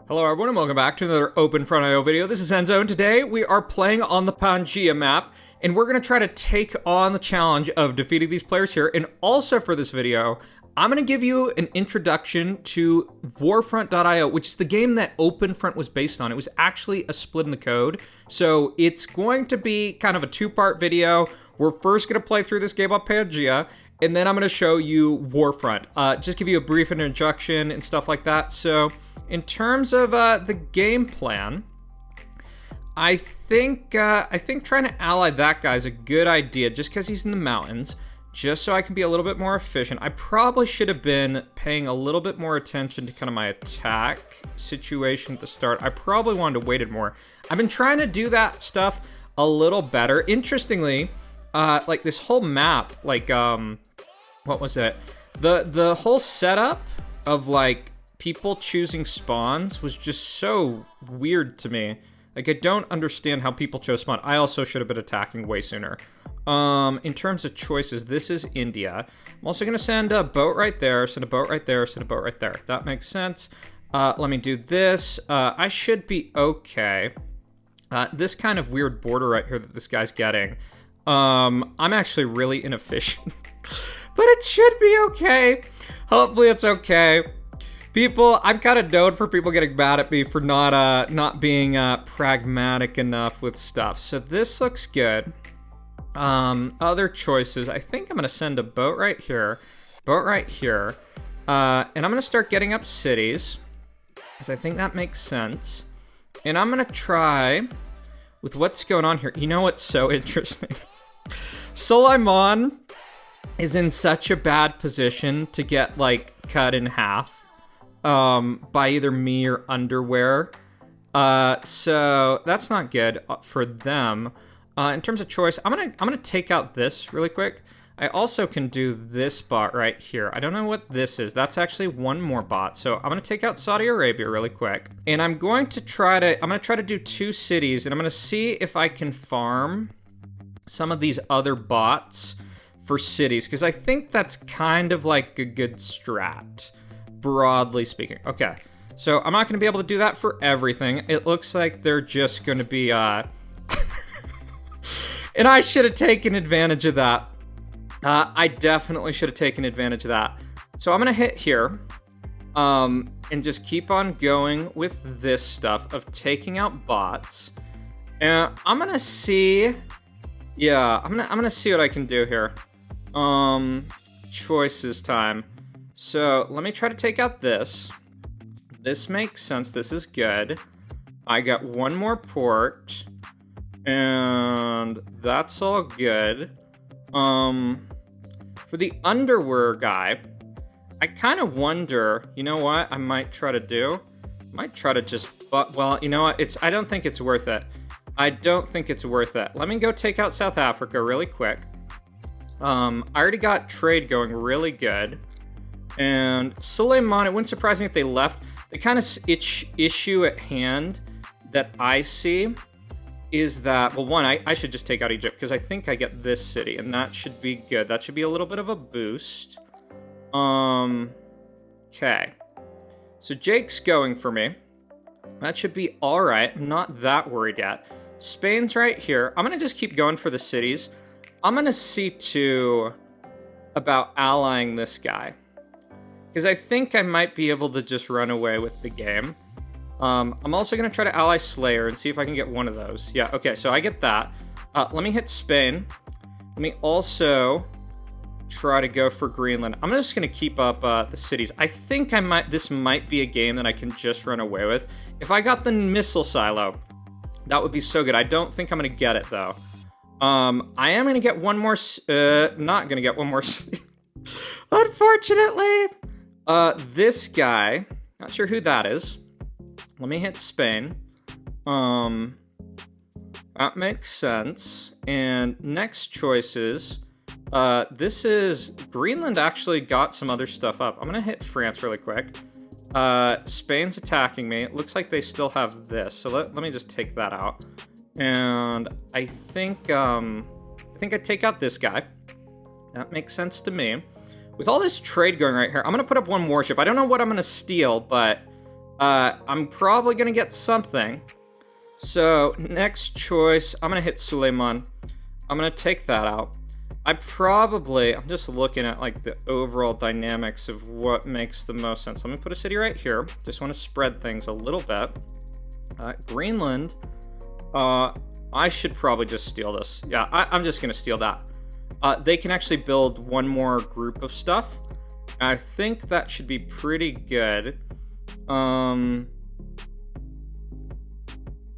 Hello everyone and welcome back to another Openfront IO video. This is Enzo and today we are playing on the Pangia map and we're going to try to take on the challenge of defeating these players here. And also for this video, I'm going to give you an introduction to Warfront.io, which is the game that Openfront was based on. It was actually a split in the code. So it's going to be kind of a two-part video. We're first going to play through this game on Pangia, and then I'm going to show you Warfront. Just give you a brief introduction and stuff like that. So in terms of the game plan, I think trying to ally that guy is a good idea just because he's in the mountains, just so I can be a little bit more efficient. I probably should have been paying a little bit more attention to kind of my attack situation at the start. I probably wanted to waited more. I've been trying to do that stuff a little better. Interestingly, like this whole map, like what was it? The whole setup of like people choosing spawns was just so weird to me. Like, I don't understand how people chose spawn. I also should have been attacking way sooner. In terms of choices, this is India. I'm also going to send a boat right there, send a boat right there, send a boat right there. That makes sense. Let me do this. I should be okay. This kind of weird border right here that this guy's getting. I'm actually really inefficient. But it should be okay. Hopefully it's okay. People, I'm kind of known for people getting mad at me for not being pragmatic enough with stuff. So this looks good. Other choices. I think I'm going to send a boat right here. And I'm going to start getting up cities, because I think that makes sense. And I'm going to try with what's going on here. You know what's so interesting? Suleiman is in such a bad position to get, like, cut in half by either me or Underwear. So that's not good for them. In terms of choice, I'm gonna take out this really quick. I also can do this bot right here. I don't know what this is. That's actually one more bot. So I'm gonna take out Saudi Arabia really quick, and I'm gonna try to do 2 cities, and I'm gonna see if I can farm some of these other bots for cities, because I think that's kind of like a good strat, broadly speaking. Okay, so I'm not gonna be able to do that for everything. It looks like they're just gonna be and I should have taken advantage of that. I definitely should have taken advantage of that. So I'm gonna hit here, and just keep on going with this stuff of taking out bots. And I'm gonna see, yeah, I'm gonna see what I can do here. Choices time. So let me try to take out this. This makes sense. This is good. I got one more port. And that's all good. For the Underwear guy, I kind of wonder, you know what I might try to do? I might try to just, well, you know what? I don't think it's worth it. I don't think it's worth it. Let me go take out South Africa really quick. I already got trade going really good. And Suleiman, it wouldn't surprise me if they left. The kind of issue at hand that I see is that, well, one, I should just take out Egypt, because I think I get this city, and that should be good. That should be a little bit of a boost. Okay. So Jake's going for me. That should be all right. I'm not that worried yet. Spain's right here. I'm going to just keep going for the cities. I'm going to see, too, about allying this guy, because I think I might be able to just run away with the game. I'm also going to try to ally Slayer and see if I can get one of those. Yeah, okay, so I get that. Let me hit Spain. Let me also try to go for Greenland. I'm just going to keep up the cities. I think this might be a game that I can just run away with. If I got the missile silo, that would be so good. I don't think I'm going to get it, though. I am going to get one more, not going to get one more city. Unfortunately. This guy, not sure who that is. Let me hit Spain. That makes sense. And next choices. This is Greenland actually got some other stuff up. I'm gonna hit France really quick. Spain's attacking me. It looks like they still have this. So let me just take that out. And I think I take out this guy. That makes sense to me. With all this trade going right here, I'm gonna put up one warship. I don't know what I'm gonna steal, but I'm probably gonna get something. So next choice, I'm gonna hit Suleiman. I'm gonna take that out. I'm just looking at like the overall dynamics of what makes the most sense. Let me put a city right here. Just want to spread things a little bit. Greenland, I should probably just steal this. Yeah, I'm just gonna steal that. They can actually build one more group of stuff. I think that should be pretty good.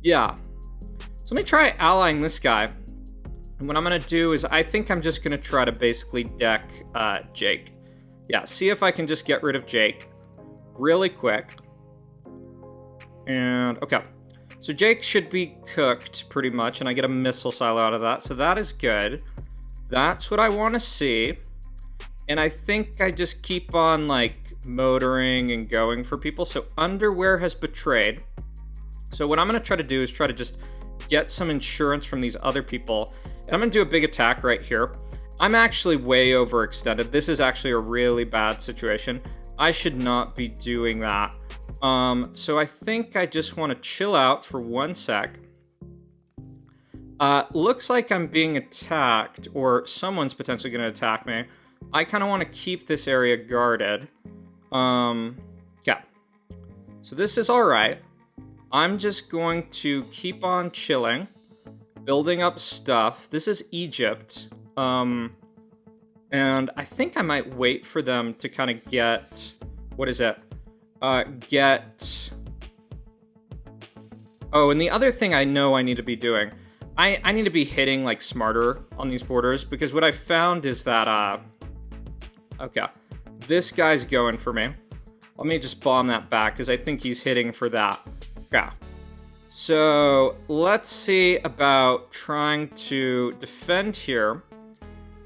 Yeah. So let me try allying this guy. And what I'm going to do is I think I'm just going to try to basically deck Jake. Yeah, see if I can just get rid of Jake really quick. And, okay. So Jake should be cooked pretty much, and I get a missile silo out of that. So that is good. That's what I want to see. And I think I just keep on, like, motoring and going for people. So Underwear has betrayed. So what I'm going to try to do is try to just get some insurance from these other people. And I'm going to do a big attack right here. I'm actually way overextended. This is actually a really bad situation. I should not be doing that. So I think I just want to chill out for 1 sec. Looks like I'm being attacked, or someone's potentially going to attack me. I kind of want to keep this area guarded. Yeah. So this is all right. I'm just going to keep on chilling, building up stuff. This is Egypt. And I think I might wait for them to kind of get, what is it? Oh, and the other thing I know I need to be doing, I need to be hitting like smarter on these borders, because what I found is that, okay, this guy's going for me. Let me just bomb that back, because I think he's hitting for that. Okay. So let's see about trying to defend here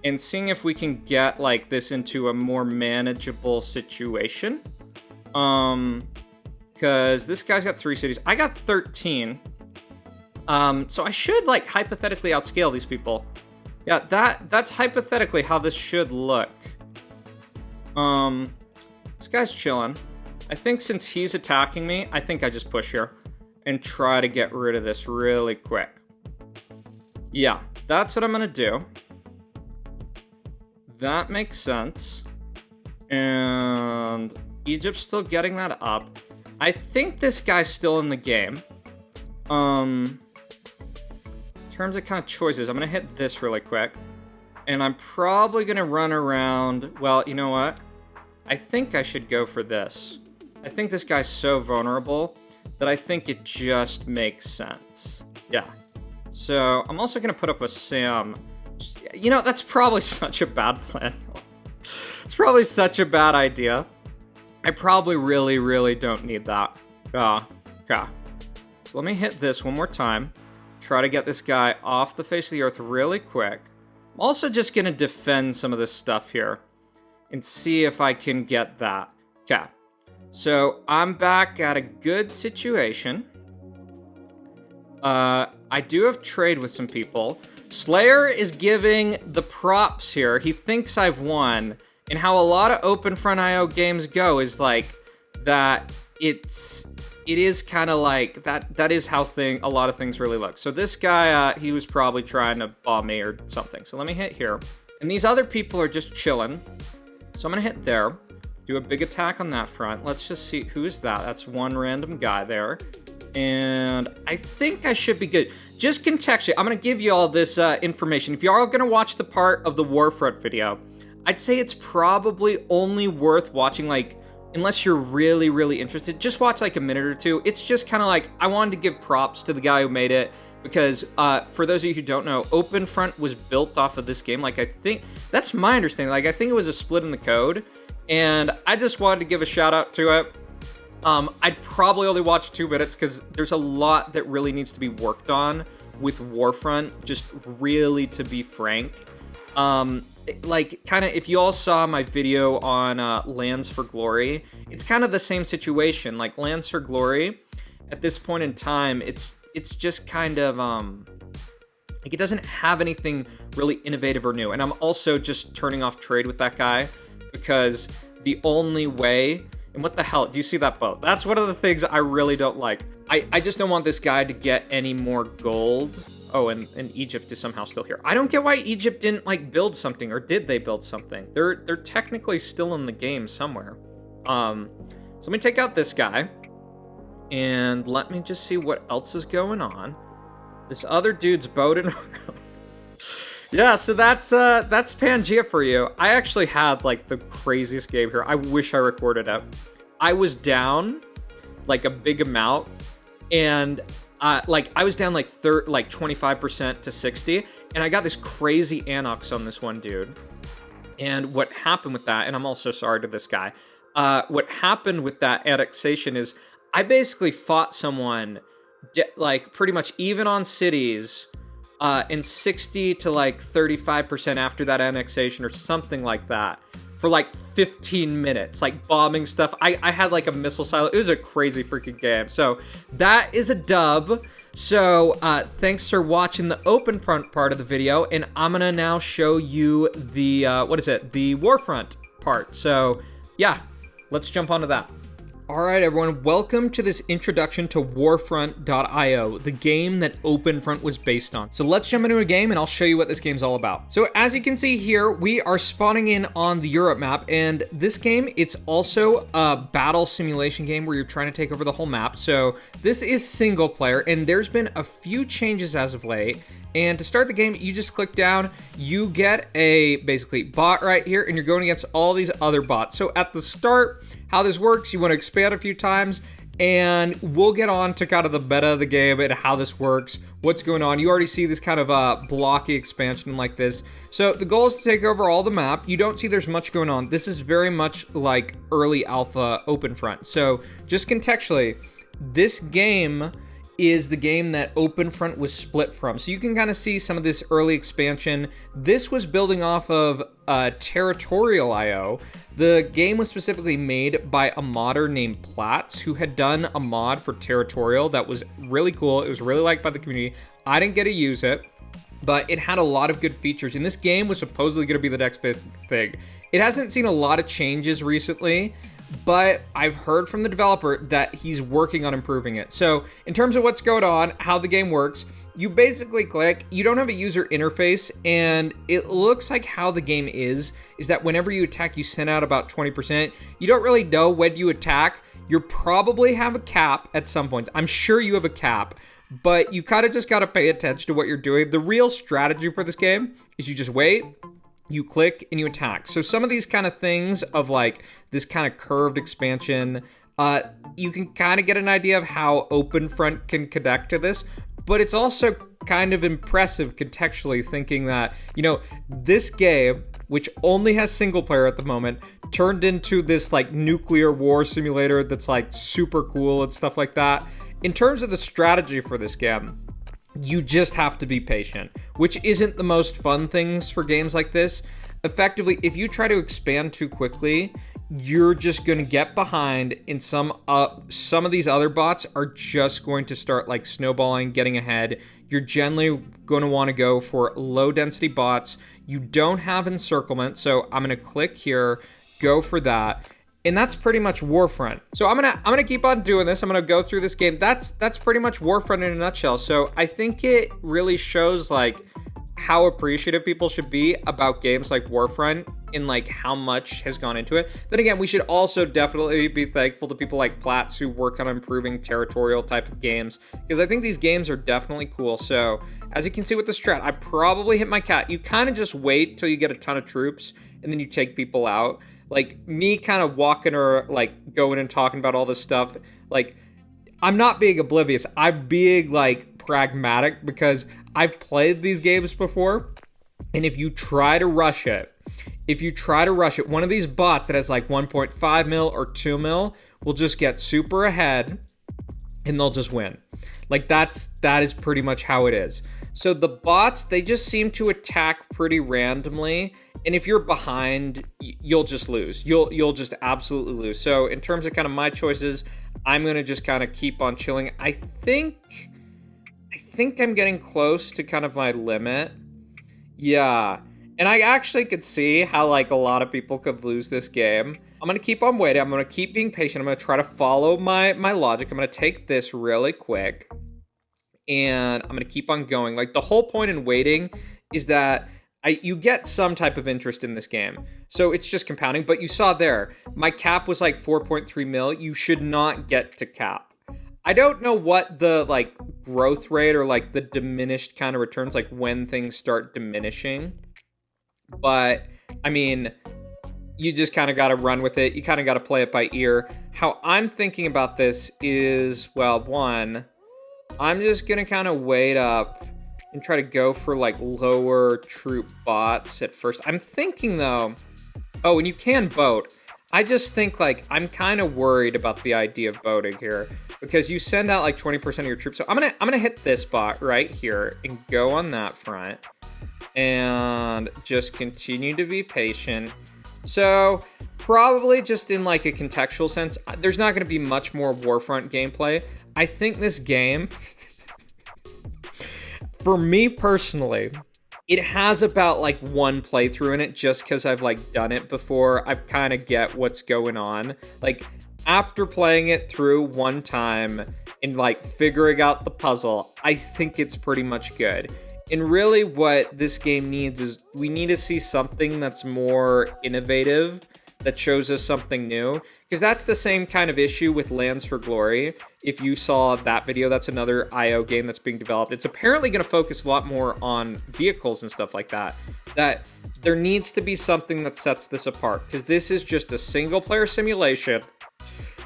and seeing if we can get like this into a more manageable situation. Because this guy's got 3 cities. I got 13. So I should like hypothetically outscale these people. Yeah, that's hypothetically how this should look. This guy's chilling. I think since he's attacking me, I think I just push here and try to get rid of this really quick. Yeah, that's what I'm gonna do. That makes sense. And Egypt's still getting that up. I think this guy's still in the game. In terms of kind of choices, I'm gonna hit this really quick. And I'm probably gonna run around, well, you know what? I think I should go for this. I think this guy's so vulnerable that I think it just makes sense. Yeah. So I'm also going to put up a Sam. You know, that's probably such a bad plan. It's probably such a bad idea. I probably really, really don't need that. Okay. So let me hit this one more time. Try to get this guy off the face of the earth really quick. I'm also just going to defend some of this stuff here and see if I can get that. Okay. So I'm back at a good situation. I do have trade with some people. Slayer is giving the props here. He thinks I've won. And how a lot of Openfront IO games go is like that it is kind of like that is how a lot of things really look. So this guy, he was probably trying to bomb me or something. So let me hit here. And these other people are just chilling. So I'm going to hit there. Do a big attack on that front. Let's just see, who's that? That's one random guy there. And I think I should be good. Just contextually, I'm going to give you all this information. If you're all going to watch the part of the Warfront video, I'd say it's probably only worth watching, like, unless you're really, really interested, just watch like a minute or two. It's just kind of like, I wanted to give props to the guy who made it, because for those of you who don't know, Openfront was built off of this game. Like, I think, that's my understanding. Like, I think it was a split in the code. And I just wanted to give a shout out to it. I'd probably only watch 2 minutes because there's a lot that really needs to be worked on with Warfront, just really to be frank. Like, kind of, if you all saw my video on Lands for Glory, it's kind of the same situation. Like, Lands for Glory, at this point in time, it's just kind of, like, it doesn't have anything really innovative or new. And I'm also just turning off trade with that guy, because the only way And what the hell? Do you see that boat? That's one of the things I really don't like. I just don't want this guy to get any more gold. Oh, and Egypt is somehow still here. I don't get why Egypt didn't, like, build something, or did they build something? They're technically still in the game somewhere. So let me take out this guy, and let me just see what else is going on. This other dude's boating around. Yeah, so that's Pangia for you. I actually had, like, the craziest game here. I wish I recorded it. I was down, like, a big amount, and like, I was down like 25% to 60, and I got this crazy Anox on this one dude. And what happened with that, and I'm also sorry to this guy, what happened with that annexation is I basically fought someone like pretty much even on cities in 60 to like 35% after that annexation or something like that for like 15 minutes, like bombing stuff. I had like a missile silo. It was a crazy freaking game. So that is a dub. So thanks for watching the Openfront part of the video, and I'm gonna now show you the the Warfront part. So yeah, let's jump onto that. All right, everyone, welcome to this introduction to Warfront.io, the game that Openfront was based on. So let's jump into a game and I'll show you what this game's all about. So as you can see here, we are spawning in on the Europe map, and this game, it's also a battle simulation game where you're trying to take over the whole map. So this is single player, and there's been a few changes as of late. And to start the game, you just click down, you get a basically bot right here, and you're going against all these other bots. So at the start, how this works, you want to expand a few times, and we'll get on to kind of the meta of the game and how this works, what's going on. You already see this kind of blocky expansion like this. So the goal is to take over all the map. You don't see there's much going on. This is very much like early alpha Openfront. So just contextually, this game is the game that Openfront was split from. So you can kind of see some of this early expansion. This was building off of Territorial IO. The game was specifically made by a modder named Platts, who had done a mod for Territorial that was really cool. It was really liked by the community. I didn't get to use it, but it had a lot of good features. And this game was supposedly going to be the next big thing. It hasn't seen a lot of changes recently, but I've heard from the developer that he's working on improving it. So in terms of what's going on, how the game works, you basically click, you don't have a user interface, and it looks like how the game is that whenever you attack, you send out about 20%. You don't really know when you attack. You probably have a cap at some points. I'm sure you have a cap, but you kind of just got to pay attention to what you're doing. The real strategy for this game is you just wait, you click, and you attack. So some of these kind of things of like this kind of curved expansion, you can kind of get an idea of how Openfront can connect to this, but it's also kind of impressive contextually thinking that, you know, this game, which only has single player at the moment, turned into this like nuclear war simulator that's like super cool and stuff like that. In terms of the strategy for this game, you just have to be patient, which isn't the most fun things for games like this. Effectively, if you try to expand too quickly, you're just going to get behind, and some of these other bots are just going to start like snowballing, getting ahead. You're generally going to want to go for low density bots. You don't have encirclement, so I'm going to click here, go for that. And that's pretty much Warfront. So I'm gonna keep on doing this. I'm gonna go through this game. That's pretty much Warfront in a nutshell. So I think it really shows like how appreciative people should be about games like Warfront and like how much has gone into it. Then again, we should also definitely be thankful to people like Platts who work on improving territorial type of games, because I think these games are definitely cool. So as you can see with the strat, I probably hit my cat. You kind of just wait till you get a ton of troops and then you take people out. Like me kind of walking or like going and talking about all this stuff, like I'm not being oblivious. I'm being like pragmatic because I've played these games before. And if you try to rush it, one of these bots that has like 1.5 mil or 2 mil will just get super ahead and they'll just win. Like that is pretty much how it is. So the bots, they just seem to attack pretty randomly. And if you're behind, you'll just lose. You'll just absolutely lose. So in terms of kind of my choices, I'm going to just kind of keep on chilling. I think I'm getting close to kind of my limit. Yeah. And I actually could see how like a lot of people could lose this game. I'm gonna keep on waiting. I'm gonna keep being patient. I'm gonna try to follow my logic. I'm gonna take this really quick, and I'm gonna keep on going. Like, the whole point in waiting is that you get some type of interest in this game. So it's just compounding. But you saw there, my cap was like 4.3 mil. You should not get to cap. I don't know what the like growth rate or like the diminished kind of returns, like when things start diminishing. But I mean, you just kind of got to run with it. You kind of got to play it by ear. How I'm thinking about this is, well, one, I'm just going to kind of wait up and try to go for like lower troop bots at first. I'm thinking though, oh, and you can boat. I just think like I'm kind of worried about the idea of boating here because you send out like 20% of your troops. So I'm gonna hit this bot right here and go on that front and just continue to be patient. So probably just in like a contextual sense, there's not going to be much more Warfront gameplay. I think this game, for me personally, it has about like one playthrough in it just because I've like done it before. I kind of get what's going on. Like after playing it through one time and like figuring out the puzzle, I think it's pretty much good. And really what this game needs is we need to see something that's more innovative, that shows us something new. Because that's the same kind of issue with Lands for Glory. If you saw that video, that's another IO game that's being developed. It's apparently going to focus a lot more on vehicles and stuff like that. That there needs to be something that sets this apart. Because this is just a single player simulation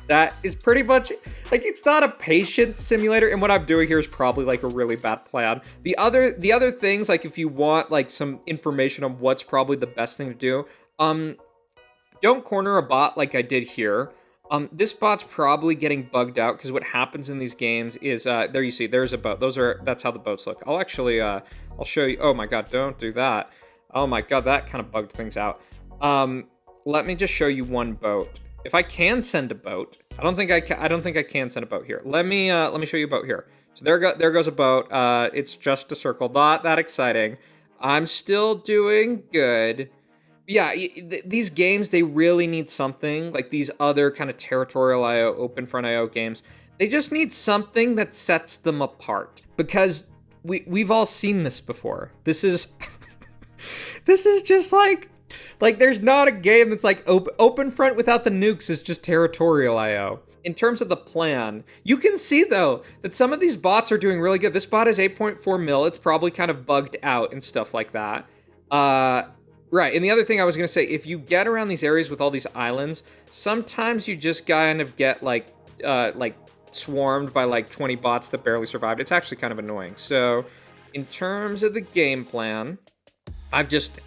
that is pretty much, like, it's not a patient simulator, and what I'm doing here is probably, like, a really bad plan. The other things, like, if you want, like, some information on what's probably the best thing to do, don't corner a bot like I did here. This bot's probably getting bugged out, because what happens in these games is, there you see, there's a boat. That's how the boats look. I'll actually, I'll show you. Oh my god, don't do that. Oh my god, that kind of bugged things out. Let me just show you one boat. If I can send a boat, I don't think I can send a boat here. Let me show you a boat here. So there goes a boat. It's just a circle. Not that exciting. I'm still doing good. Yeah, these games, they really need something like these other kind of territorial IO, Openfront IO games. They just need something that sets them apart, because we've all seen this before. This is this is just like there's not a game that's like Openfront without the nukes is just territorial IO. In terms of the plan, you can see though that some of these bots are doing really good. This bot is 8.4 mil. It's probably kind of bugged out and stuff like that. Right, and the other thing I was going to say, if you get around these areas with all these islands, sometimes you just kind of get, like swarmed by, like, 20 bots that barely survived. It's actually kind of annoying. So, in terms of the game plan, I just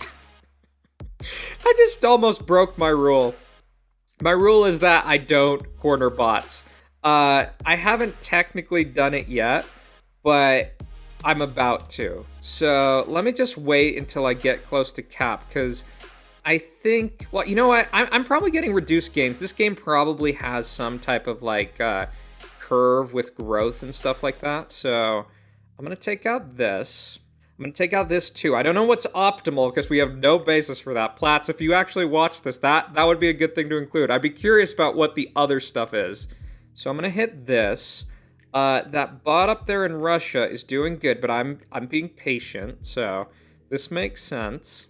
almost broke my rule. My rule is that I don't corner bots. I haven't technically done it yet, but I'm about to. So let me just wait until I get close to cap, because I think, well, you know what? I'm probably getting reduced gains. This game probably has some type of like curve with growth and stuff like that. So I'm going to take out this. I'm going to take out this too. I don't know what's optimal because we have no basis for that. Platts, if you actually watch this, that would be a good thing to include. I'd be curious about what the other stuff is. So I'm going to hit this. That bot up there in Russia is doing good, but I'm being patient, so this makes sense.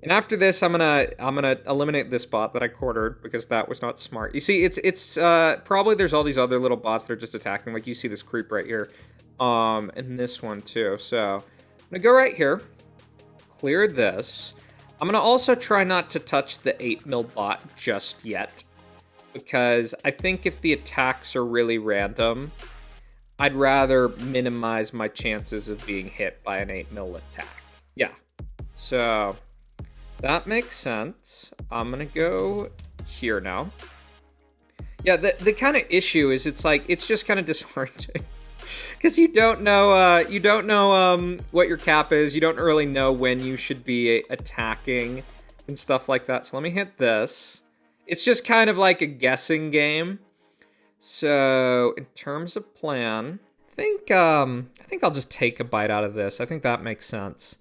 And after this, I'm gonna eliminate this bot that I quartered because that was not smart. You see, it's probably there's all these other little bots that are just attacking. Like you see this creep right here, and this one too. So I'm gonna go right here, clear this. I'm gonna also try not to touch the 8 mil bot just yet, because I think if the attacks are really random, I'd rather minimize my chances of being hit by an 8 mil attack. Yeah, so that makes sense. I'm gonna go here now. Yeah, the kind of issue is it's just kind of disorienting. Because you don't know what your cap is. You don't really know when you should be attacking and stuff like that. So let me hit this. It's just kind of like a guessing game. So in terms of plan, I think I'll just take a bite out of this. I think that makes sense.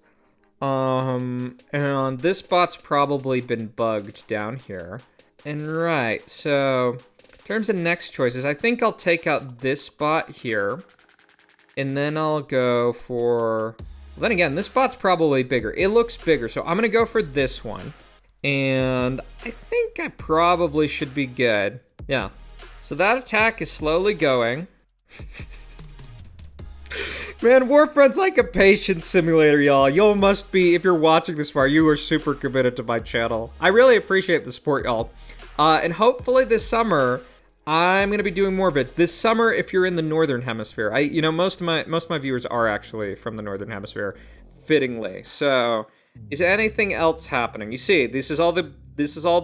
And this bot's probably been bugged down here. and right. So, in terms of next choices, I think I'll take out this bot here. And then I'll go for... Well, then again, this bot's probably bigger. It looks bigger, so I'm going to go for this one. And I think I probably should be good. Yeah. So that attack is slowly going. Man, Warfront's like a patience simulator, y'all. You must be, if you're watching this far, you are super committed to my channel. I really appreciate the support, y'all. And hopefully this summer, I'm gonna be doing more vids. This summer, if you're in the Northern Hemisphere, you know, most of my viewers are actually from the Northern Hemisphere, fittingly. So, is anything else happening? You see, this is all the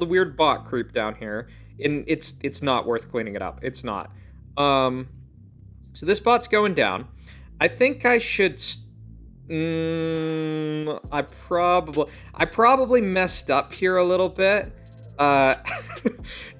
weird bot creep down here, and it's not worth cleaning it up. It's not. So this bot's going down. I think I should. I probably messed up here a little bit.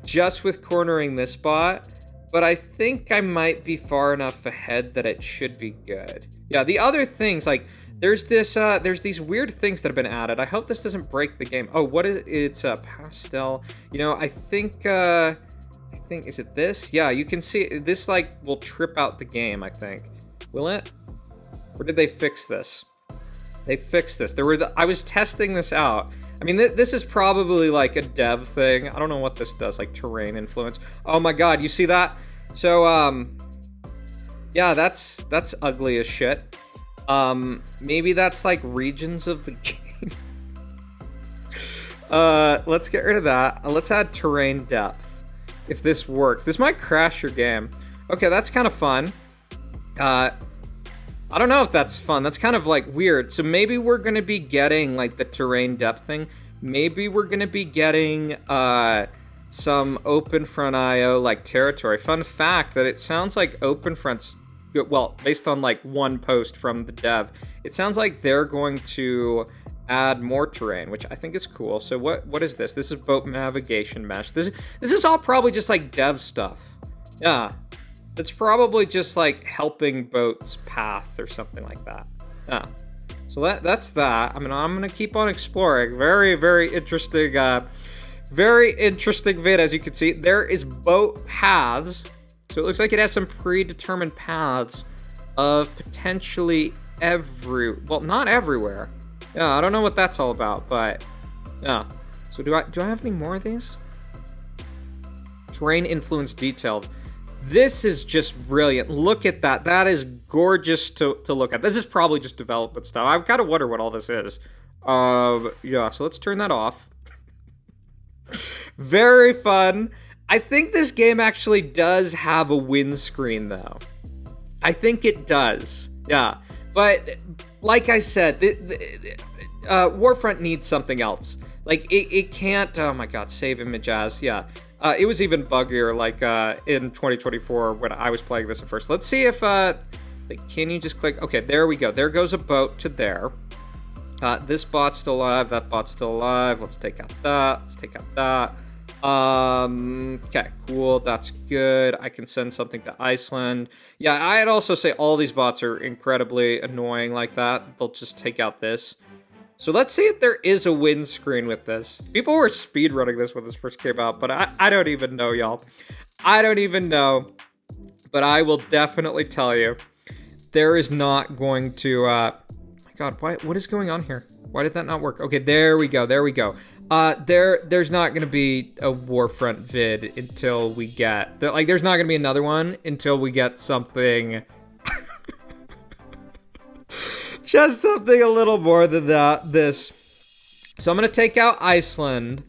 Just with cornering this bot, but I think I might be far enough ahead that it should be good. Yeah, the other things, like, there's these weird things that have been added. I hope this doesn't break the game. Oh, what is, it's a pastel. You know, I think, is it this? Yeah, you can see, this, like, will trip out the game, I think. Will it? Or did they fix this? They fixed this. I was testing this out. I mean, this is probably like a dev thing. I don't know what this does, like terrain influence. Oh my god, you see that? So, yeah, that's ugly as shit. Maybe that's like regions of the game. Let's get rid of that. Let's add terrain depth. If this works. This might crash your game. Okay, that's kind of fun. I don't know if that's fun. That's kind of like weird. So maybe we're going to be getting like the terrain depth thing. Maybe we're going to be getting some Openfront IO like territory. Fun fact that it sounds like Openfront's, well, based on like one post from the dev, it sounds like they're going to add more terrain, which I think is cool. So what is this? This is boat navigation mesh. This is all probably just like dev stuff. Yeah. It's probably just like helping boats path or something like that. Yeah. So that's that. I mean, I'm gonna keep on exploring. Very, very interesting vid, as you can see. There is boat paths. So it looks like it has some predetermined paths of potentially well, not everywhere. Yeah, I don't know what that's all about, but yeah. So do I have any more of these? Terrain influence detailed. This is just brilliant. Look at that. That is gorgeous to look at. This is probably just development stuff. I kind of wonder what all this is. Yeah, so let's turn that off. Very fun. I think this game actually does have a windscreen, though. I think it does. Yeah. But, like I said, Warfront needs something else. Like, it can't... Oh, my God. Save image as. Yeah. It was even buggier, like, in 2024 when I was playing this at first. Let's see if, like, can you just click? Okay, there we go. There goes a boat to there. This bot's still alive. That bot's still alive. Let's take out that. Let's take out that. Okay, cool. That's good. I can send something to Iceland. Yeah, I'd also say all these bots are incredibly annoying like that. They'll just take out this. So let's see if there is a windscreen with this. People were speedrunning this when this first came out, but I don't even know, y'all. I don't even know. But I will definitely tell you, there is not going to... my God, what is going on here? Why did that not work? Okay, there we go, there we go. There's not going to be a Warfront vid until we get... Like, there's not going to be another one until we get something... Just something a little more than this. So I'm going to take out Iceland,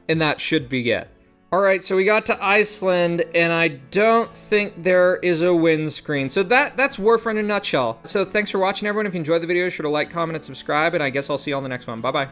and that should be it. All right, so we got to Iceland, and I don't think there is a windscreen. So that's Warfront in a nutshell. So thanks for watching, everyone. If you enjoyed the video, be sure to like, comment, and subscribe, and I guess I'll see you on the next one. Bye-bye.